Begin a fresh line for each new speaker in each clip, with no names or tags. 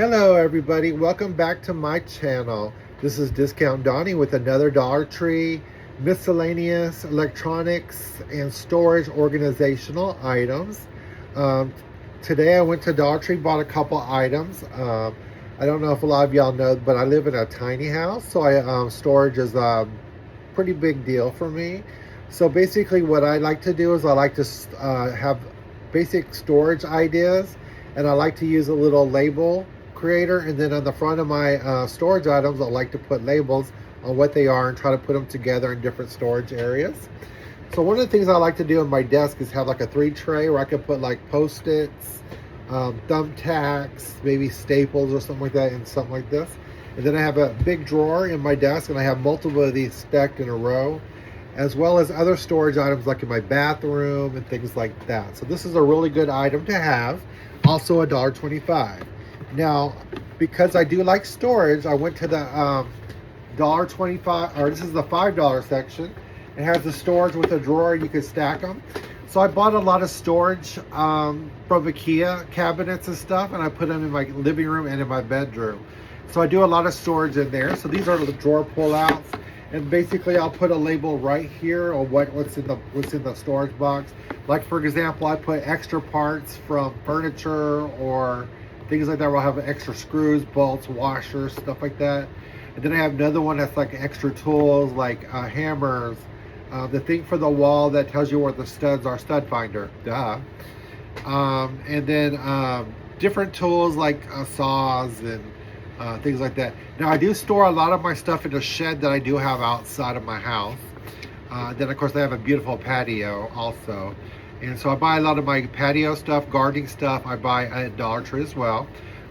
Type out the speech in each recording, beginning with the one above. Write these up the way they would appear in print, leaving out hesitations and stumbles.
Hello everybody, welcome back to my channel. This is Discount Donnie with another Dollar Tree miscellaneous electronics and storage organizational items. Um, Today I went to Dollar Tree, bought a couple items. I don't know if a lot of y'all know, but I live in a tiny house, so storage is a pretty big deal for me. So basically what I like to do is I like to have basic storage ideas, and I like to use a little label creator, and then on the front of my storage items I like to put labels on what they are and try to put them together in different storage areas. So one of the things I like to do on my desk is have like a 3 tray where I can put like post-its, thumbtacks, maybe staples or something like that in something like this. And then I have a big drawer in my desk, and I have multiple of these stacked in a row, as well as other storage items like in my bathroom and things like that. So this is a really good item to have. Also $1.25. Now, because I do like storage, I went to the $1.25, or this is the $5 section. It has the storage with a drawer, and you can stack them. So I bought a lot of storage from IKEA, cabinets and stuff, and I put them in my living room and in my bedroom. So I do a lot of storage in there. So these are the drawer pull-outs, and basically I'll put a label right here on what's in the storage box. Like for example, I put extra parts from furniture or things like that, where I'll have extra screws, bolts, washers, stuff like that. And then I have another one that's like extra tools, like hammers, the thing for the wall that tells you where the studs are, stud finder, duh. And then different tools like saws and things like that. Now I do store a lot of my stuff in a shed that I do have outside of my house. Then of course I have a beautiful patio also. And so I buy a lot of my patio stuff, gardening stuff, I buy at Dollar Tree as well.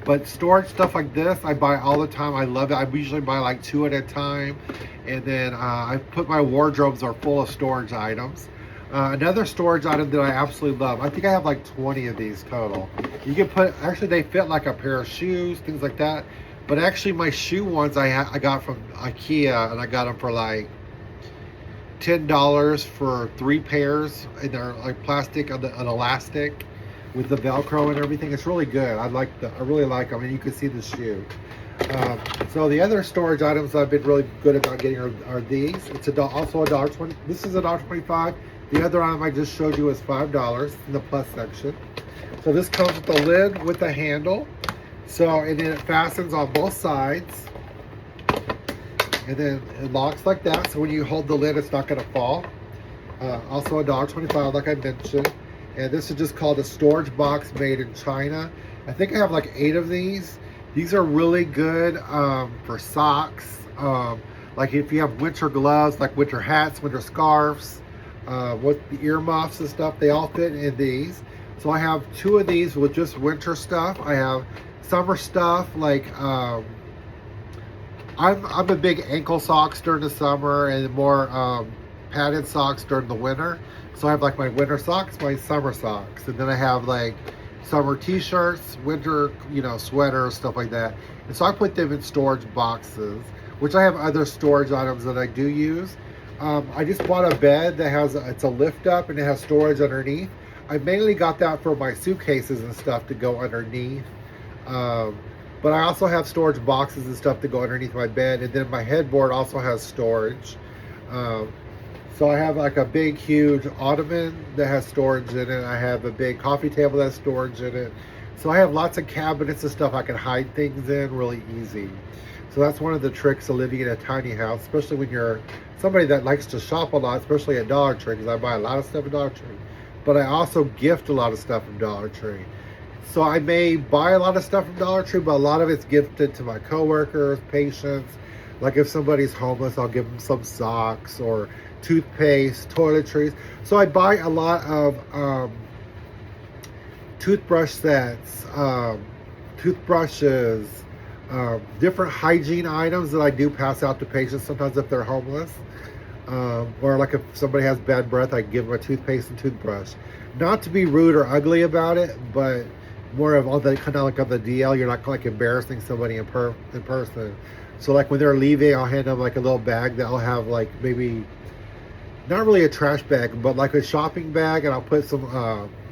But storage stuff like this, I buy all the time. I love it. I usually buy like 2 at a time. And then I put my wardrobes are full of storage items. Another storage item that I absolutely love, I think I have like 20 of these total. You can put, actually they fit like a pair of shoes, things like that. But actually my shoe ones I got from IKEA, and I got them for like $10 for 3 pairs, and they're like plastic on an elastic with the Velcro and everything. It's really good. I really like them, and you can see the shoe. So the other storage items I've been really good about getting are these. It's also $1.20. This is $1.25. The other item I just showed you is $5 in the plus section. So this comes with the lid with a handle. So, and then it fastens on both sides. And then it locks like that, so when you hold the lid, it's not going to fall. Also $1.25, like I mentioned. And this is just called a storage box made in China. I think I have like 8 of these. These are really good for socks. Like if you have winter gloves, like winter hats, winter scarves, with the earmuffs and stuff, they all fit in these. So I have 2 of these with just winter stuff. I have summer stuff like I'm a big ankle socks during the summer, and more padded socks during the winter. So I have like my winter socks, my summer socks, and then I have like summer t-shirts, winter, sweaters, stuff like that. And so I put them in storage boxes, which I have other storage items that I do use. I just bought a bed that it's a lift up, and it has storage underneath. I mainly got that for my suitcases and stuff to go underneath. But I also have storage boxes and stuff to go underneath my bed, and then my headboard also has storage. So I have like a big, huge ottoman that has storage in it. I have a big coffee table that has storage in it. So I have lots of cabinets and stuff I can hide things in really easy. So that's one of the tricks of living in a tiny house, especially when you're somebody that likes to shop a lot, especially at Dollar Tree, because I buy a lot of stuff at Dollar Tree. But I also gift a lot of stuff from Dollar Tree. So I may buy a lot of stuff from Dollar Tree, but a lot of it's gifted to my coworkers, patients. Like if somebody's homeless, I'll give them some socks or toothpaste, toiletries. So I buy a lot of toothbrush sets, toothbrushes, different hygiene items that I do pass out to patients sometimes if they're homeless. Or like if somebody has bad breath, I give them a toothpaste and toothbrush. Not to be rude or ugly about it, but more of all the kind of like on the DL, you're not like embarrassing somebody in person. So like when they're leaving, I'll hand them like a little bag that I'll have like maybe not really a trash bag, but like a shopping bag, and I'll put some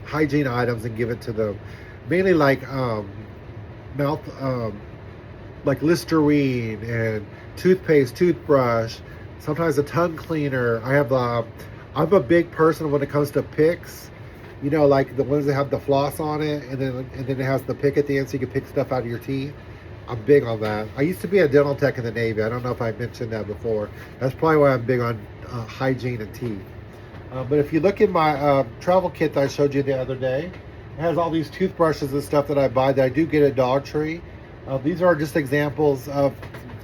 hygiene items and give it to them. Mainly like mouth, like Listerine and toothpaste, toothbrush, sometimes a tongue cleaner. I'm a big person when it comes to picks. You know, like the ones that have the floss on it, and then it has the pick at the end, so you can pick stuff out of your teeth. I'm big on that. I used to be a dental tech in the Navy. I don't know if I mentioned that before. That's probably why I'm big on hygiene and teeth. But if you look in my travel kit that I showed you the other day, it has all these toothbrushes and stuff that I buy that I do get at Dollar Tree. These are just examples of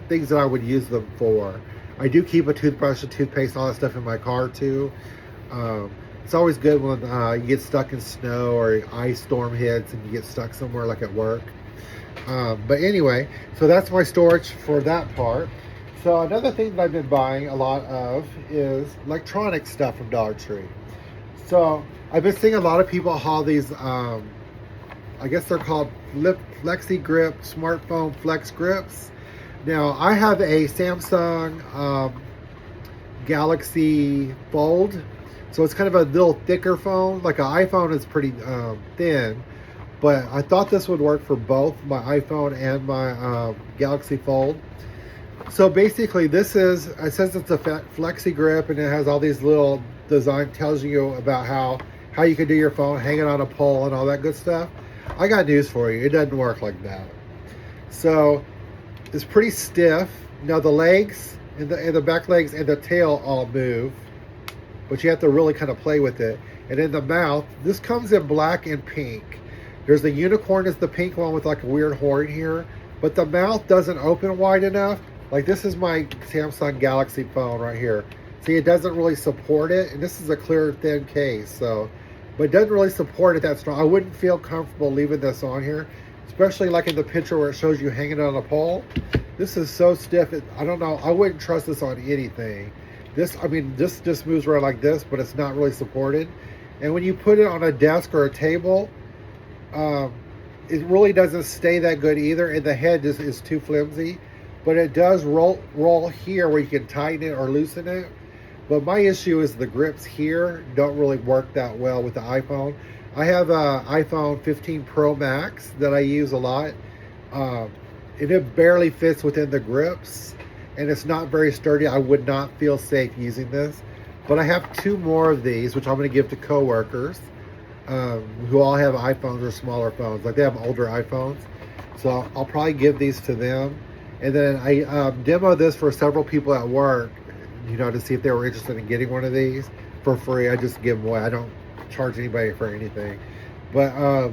things that I would use them for. I do keep a toothbrush, a toothpaste, all that stuff in my car too. It's always good when you get stuck in snow or ice storm hits and you get stuck somewhere like at work. But anyway, so that's my storage for that part. So another thing that I've been buying a lot of is electronic stuff from Dollar Tree. So I've been seeing a lot of people haul these, I guess they're called Flexi Grip smartphone flex grips. Now I have a Samsung Galaxy Fold. So it's kind of a little thicker phone. Like an iPhone is pretty thin. But I thought this would work for both my iPhone and my Galaxy Fold. So basically it says it's a flexi grip, and it has all these little design, tells you about how you can do your phone, hang it on a pole and all that good stuff. I got news for you. It doesn't work like that. So it's pretty stiff. Now the legs and the back legs and the tail all move, but you have to really kind of play with it. And in the mouth, this comes in black and pink. There's the unicorn is the pink one with like a weird horn here, but the mouth doesn't open wide enough. Like this is my Samsung Galaxy phone right here. See, it doesn't really support it, and this is a clear thin case, so, but it doesn't really support it that strong. I wouldn't feel comfortable leaving this on here, especially like in the picture where it shows you hanging on a pole. This is so stiff, I don't know, I wouldn't trust this on anything. This just moves around like this, but it's not really supported. And when you put it on a desk or a table, it really doesn't stay that good either, and the head is too flimsy. But it does roll here where you can tighten it or loosen it. But my issue is the grips here don't really work that well with the iPhone. I have an iPhone 15 Pro Max that I use a lot. And it barely fits within the grips. And it's not very sturdy. I would not feel safe using this. But I have two more of these, which I'm going to give to coworkers who all have iPhones or smaller phones. Like they have older iPhones. So I'll probably give these to them. And then I demo this for several people at work, you know, to see if they were interested in getting one of these for free. I just give them away. I don't charge anybody for anything. But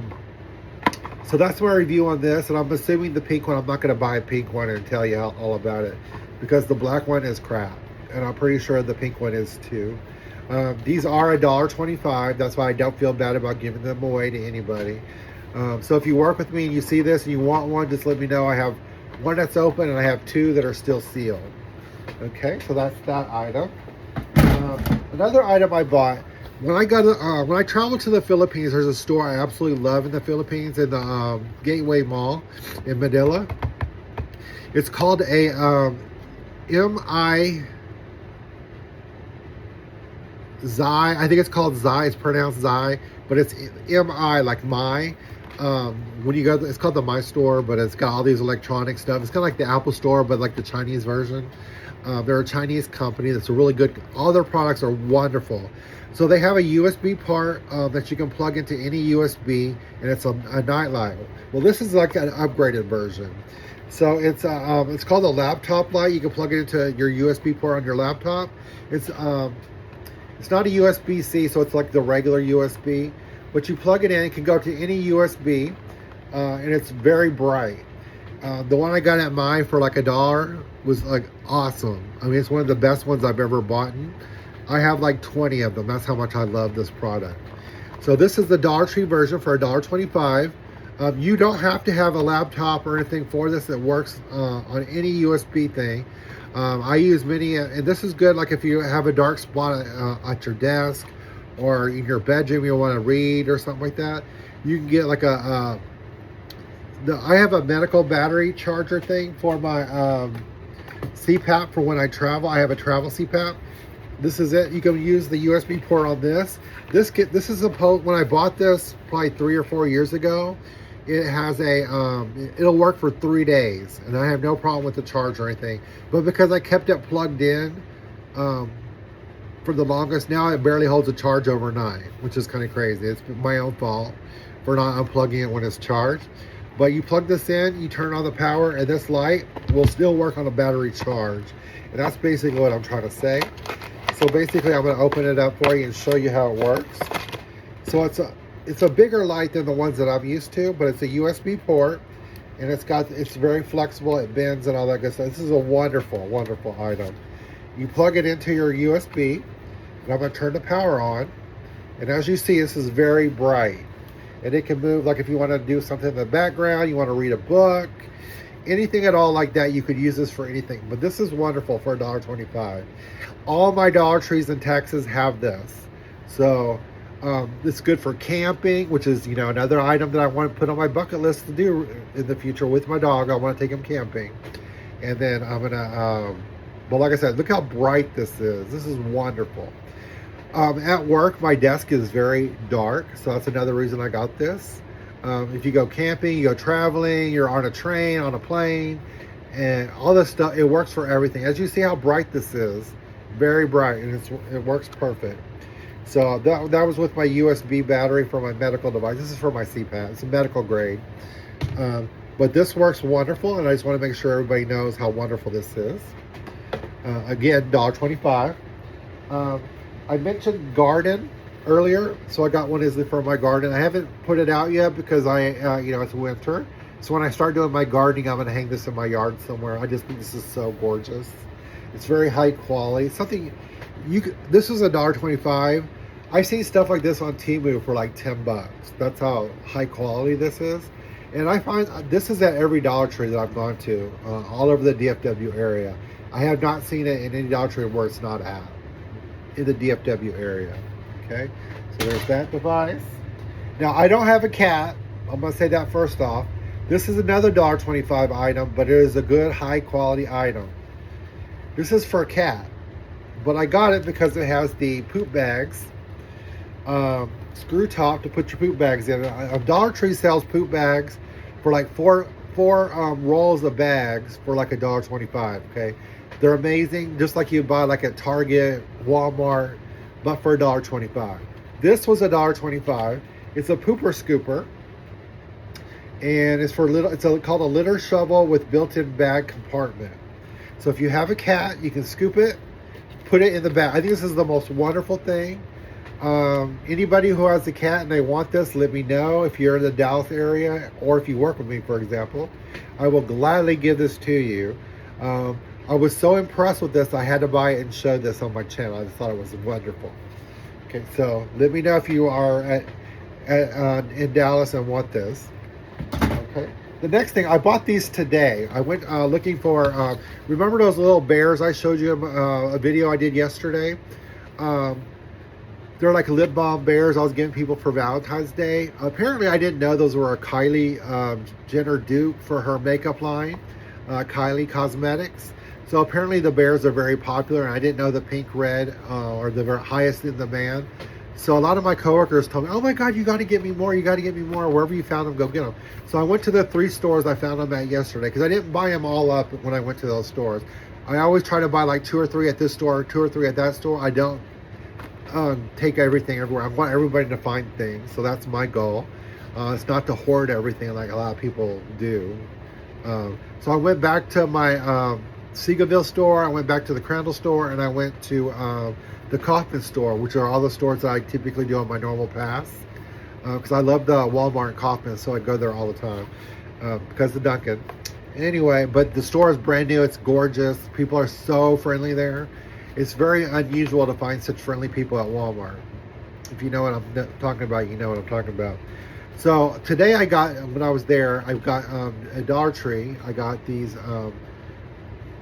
so that's my review on this. And I'm assuming the pink one, I'm not going to buy a pink one and tell you all about it, because the black one is crap. And I'm pretty sure the pink one is too. These are $1.25. That's why I don't feel bad about giving them away to anybody. So if you work with me and you see this and you want one, just let me know. I have one that's open and I have two that are still sealed. Okay, so that's that item. Another item I bought when I traveled to the Philippines. There's a store I absolutely love in the Philippines, in the Gateway Mall in Manila. It's called a M-I Zai. I think it's called Zai. It's pronounced Zai, but it's M-I like my. When you go, it's called the My Store, but it's got all these electronic stuff. It's kind of like the Apple Store, but like the Chinese version. They're a Chinese company that's a really good. All their products are wonderful. So they have a USB part that you can plug into any USB, and it's a nightlight. Well, this is like an upgraded version. So it's called a laptop light. You can plug it into your USB port on your laptop. It's not a USB-C, so it's like the regular USB. But you plug it in, it can go to any USB, and it's very bright. The one I got at mine for like $1 was like awesome. I mean, it's one of the best ones I've ever bought. I have like 20 of them. That's how much I love this product. So this is the Dollar Tree version for $1.25. You don't have to have a laptop or anything for this. It works on any USB thing. I use many, and this is good like if you have a dark spot at your desk, or in your bedroom you want to read or something like that. You can get like I have a medical battery charger thing for my CPAP for when I travel. I have a travel CPAP. This is it. You can use the USB port on this. This is supposed, when I bought this probably 3 or 4 years ago, it has a it'll work for 3 days, and I have no problem with the charge or anything. But because I kept it plugged in um, for the longest, now it barely holds a charge overnight, which is kind of crazy. It's my own fault for not unplugging it when it's charged. But you plug this in, you turn on the power, and this light will still work on a battery charge. And that's basically what I'm trying to say. So basically, I'm going to open it up for you and show you how it works. So it's a bigger light than the ones that I'm used to, but it's a USB port, and it's very flexible. It bends and all that good stuff. This is a wonderful, wonderful item. You plug it into your USB, and I'm going to turn the power on. And as you see, this is very bright, and it can move. Like if you want to do something in the background, you want to read a book, anything at all like that, you could use this for anything. But this is wonderful for $1.25. All my Dollar Trees in Texas have this. So it's good for camping, which is, another item that I want to put on my bucket list to do in the future with my dog. I want to take him camping. And then I'm going to, but like I said, look how bright this is. This is wonderful. At work, my desk is very dark, so that's another reason I got this. If you go camping, you go traveling, you're on a train, on a plane, and all this stuff, it works for everything. As you see how bright this is, very bright, and it works perfect. So that was with my USB battery for my medical device. This is for my CPAP. It's a medical grade. But this works wonderful, and I just want to make sure everybody knows how wonderful this is. Again, $1.25. I mentioned garden earlier, so I got one for my garden. I haven't put it out yet because it's winter. So when I start doing my gardening, I'm going to hang this in my yard somewhere. I just think this is so gorgeous. It's very high quality. This is $1.25. I've seen stuff like this on Temu for like $10. That's how high quality this is. And I find this is at every Dollar Tree that I've gone to, all over the DFW area. I have not seen it in any Dollar Tree where it's not at, in the DFW area. Okay, so there's that device. Now, I don't have a cat. I'm going to say that first off. This is another $1.25 item, but it is a good high quality item. This is for a cat, but I got it because it has the poop bags, screw top to put your poop bags in. Dollar Tree sells poop bags for like four rolls of bags for like $1.25. Okay, they're amazing, just like you buy like at Target, Walmart, but for $1.25. This was $1.25. It's a pooper scooper, and it's called a litter shovel with built-in bag compartment. So if you have a cat, you can scoop it, put it in the bag. I think this is the most wonderful thing. Anybody who has a cat and they want this, let me know. If you're in the Dallas area, or if you work with me, for example, I will gladly give this to you. I was so impressed with this, I had to buy it and show this on my channel. I just thought it was wonderful. Okay, so let me know if you are in Dallas and want this. Okay. The next thing, I bought these today. I went looking for, remember those little bears I showed you a video I did yesterday? They're like lip balm bears I was giving people for Valentine's Day. Apparently, I didn't know those were a Kylie Jenner dupe for her makeup line, Kylie Cosmetics. So apparently the bears are very popular, and I didn't know the pink red are the highest in demand. So a lot of my coworkers told me, oh my God, you got to get me more. You got to get me more. Wherever you found them, go get them. So I went to the 3 stores I found them at yesterday, because I didn't buy them all up when I went to those stores. I always try to buy like 2 or 3 at this store, 2 or 3 at that store. I don't take everything everywhere. I want everybody to find things. So that's my goal. It's not to hoard everything like a lot of people do. So I went back to my Seagoville store. I went back to the Crandall store, and I went to the Kaufman store, which are all the stores that I typically do on my normal pass, because I love the Walmart and Kaufman, so I go there all the time because of Dunkin'. Anyway, but the store is brand new. It's gorgeous. People are so friendly there. It's very unusual to find such friendly people at Walmart. If you know what I'm talking about, you know what I'm talking about. So today when I was there, I got a Dollar Tree. I got these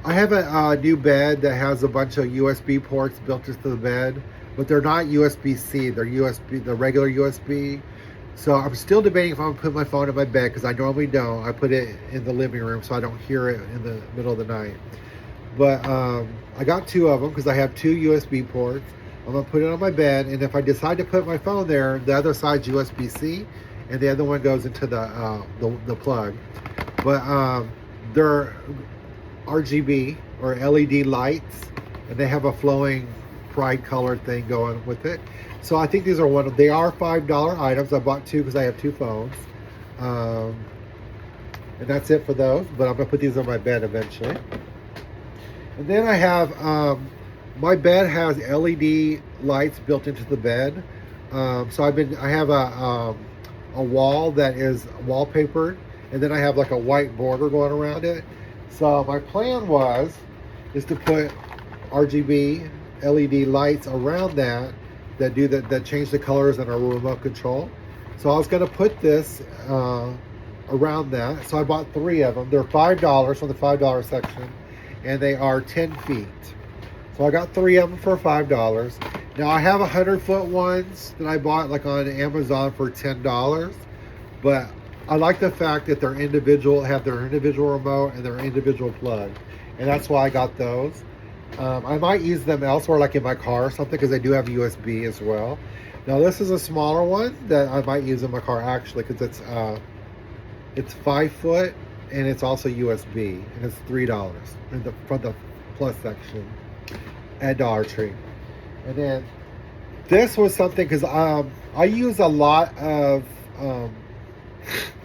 I have a new bed that has a bunch of USB ports built into the bed, but they're not USB-C. They're the regular USB. So I'm still debating if I'm gonna put my phone in my bed, because I normally don't. I put it in the living room so I don't hear it in the middle of the night. But I got 2 of them because I have 2 USB ports. I'm gonna put it on my bed, and if I decide to put my phone there, the other side's USB-C, and the other one goes into the plug. But they're RGB or LED lights, and they have a flowing pride color thing going with it. So I think these are they are $5 items. I bought two because I have two phones. And that's it for those, but I'm gonna put these on my bed eventually. And then I have, my bed has LED lights built into the bed. So I have a wall that is wallpapered, and then I have like a white border going around it. So my plan is to put RGB LED lights around that change the colors and our remote control. So I was gonna put this around that. So I bought 3 of them. They're $5 from the $5 section, and they are 10 feet. So I got 3 of them for $5. Now I have 100-foot ones that I bought like on Amazon for $10, but I like the fact that they're individual, have their individual remote and their individual plug, and that's why I got those. I might use them elsewhere, like in my car or something, because they do have USB as well. Now this is a smaller one that I might use in my car actually, because it's 5 foot and it's also USB, and it's $3 from the plus section at Dollar Tree. And then this was something because I use a lot of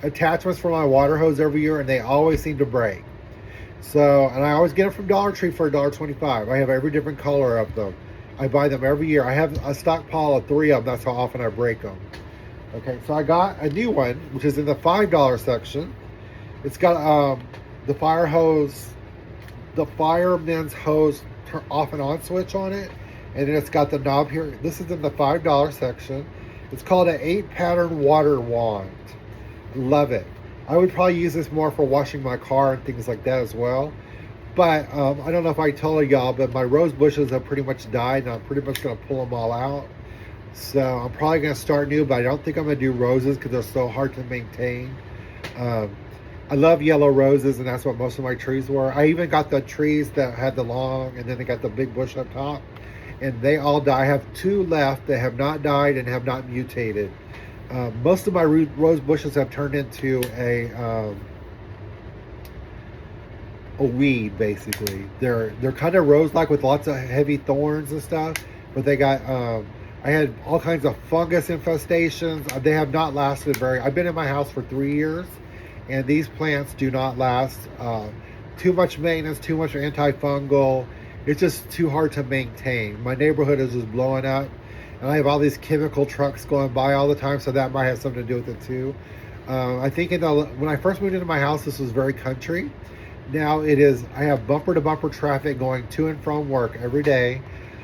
attachments for my water hose every year, and they always seem to break. So, and I always get them from Dollar Tree for $1.25. I have every different color of them. I buy them every year. I have a stockpile of 3 of them. That's how often I break them. Okay, so I got a new one, which is in the $5 section. It's got the fire hose, the fireman's hose off and on switch on it, and then it's got the knob here. This is in the $5 section. It's called an 8-pattern water wand. Love it. I would probably use this more for washing my car and things like that as well. But I don't know if I told y'all, but my rose bushes have pretty much died, and I'm pretty much going to pull them all out. So I'm probably going to start new, but I don't think I'm going to do roses because they're so hard to maintain. I love yellow roses, and that's what most of my trees were. I even got the trees that had the long, and then they got the big bush up top, and they all die. I have 2 left that have not died and have not mutated. Most of my rose bushes have turned into a weed, basically. They're kind of rose-like with lots of heavy thorns and stuff, but they got I had all kinds of fungus infestations. They have not lasted I've been in my house for 3 years, and these plants do not last. Too much maintenance, too much antifungal. It's just too hard to maintain. My neighborhood is just blowing up, and I have all these chemical trucks going by all the time, so that might have something to do with it too. I think when I first moved into my house, this was very country. Now it is, I have bumper to bumper traffic going to and from work every day.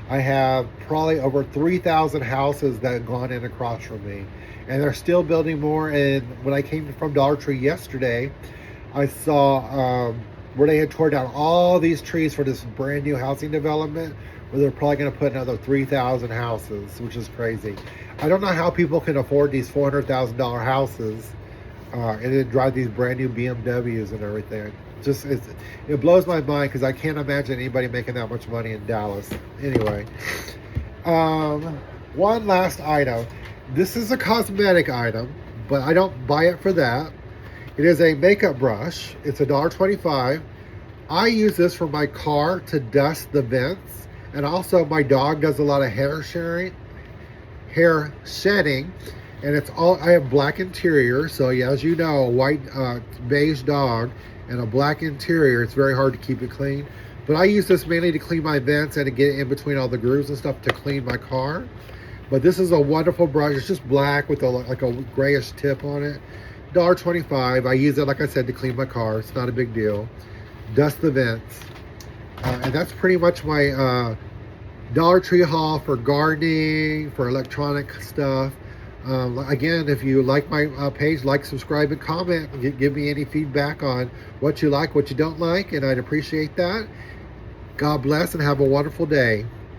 I have probably over 3,000 houses that have gone in across from me, and they're still building more. And when I came from Dollar Tree yesterday, I saw where they had torn down all these trees for this brand new housing development, where they're probably going to put another 3,000 houses, which is crazy. I don't know how people can afford these $400,000 houses and then drive these brand new BMWs and everything. It blows my mind because I can't imagine anybody making that much money in Dallas. Anyway, one last item. This is a cosmetic item, but I don't buy it for that. It is a makeup brush. It's $1.25. I use this for my car to dust the vents, and also my dog does a lot of hair shedding, and it's all, I have black interior, so yeah, as you know, a white beige dog and a black interior, it's very hard to keep it clean. But I use this mainly to clean my vents and to get in between all the grooves and stuff to clean my car. But this is a wonderful brush. It's just black with like a grayish tip on it. $1.25. I use it, like I said, to clean my car. It's not a big deal. Dust the vents. And that's pretty much my Dollar Tree haul for gardening, for electronic stuff. Again, if you like my page, like, subscribe, and comment. Give me any feedback on what you like, what you don't like, and I'd appreciate that. God bless and have a wonderful day.